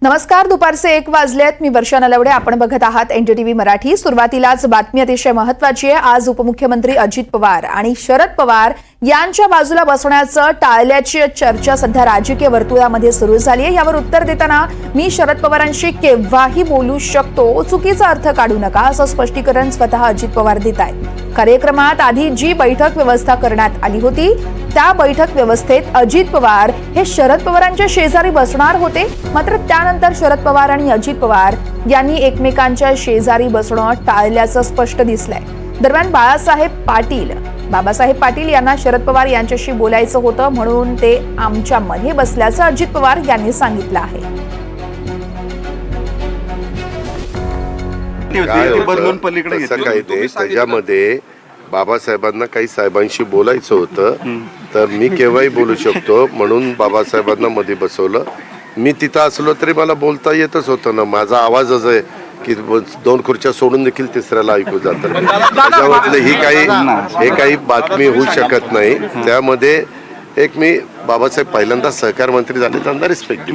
नमस्कार. दुपारचे 1 वाजलेत. मी वर्षा नलवडे. आपण बघत आहात एनडीटीव्ही मराठी. सुरुवातीलाच बातमी अतिशय महत्त्वाची आहे. आज उपमुख्यमंत्री अजित पवार आणि शरद पवार यांच्या बाजूला बसण्याचं टाळल्याची चर्चा सध्या राजकीय वर्तुळामध्ये सुरू झाली आहे. यावर उत्तर देताना मी शरद पवारांशी केव्हाही बोलू शकतो, चुकीचा अर्थ काढू नका, असं स्पष्टीकरण स्वतः अजित पवार देत आहेत. कार्यक्रमात आधी जी बैठक व्यवस्था करण्यात आली होती त्या बैठक व्यवस्थेत अजित पवार हे शरद पवारांच्या शेजारी बसणार होते. मात्र त्यानंतर शरद पवार आणि अजित पवार यांनी एकमेकांच्या शेजारी बसणं टाळल्याचं स्पष्ट दिसलंय. दरम्यान बाबासाहेब पाटील यांना शरद पवार यांच्याशी बोलायचं होतं, म्हणून ते आमच्या मध्ये बसल्याचं अजित पवार यांनी सांगितलं आहे. त्याच्यामध्ये बाबासाहेबांना काही साहेबांशी बोलायचं होतं, तर मी केव्हाही बोलू शकतो म्हणून बाबासाहेबांना मध्ये बसवलं. मी तिथं असलो तरी मला बोलता येतच होतं ना. माझा आवाजच आहे की 2 खुर्च्या सोडून देखील तिसऱ्याला ऐकू जातं. त्याच्यामधलं ही काही बातमी होऊ शकत नाही. त्यामध्ये एक मी बाबासाहेब पहिल्यांदा सहकार मंत्री झाले, त्यांना रिस्पेक्ट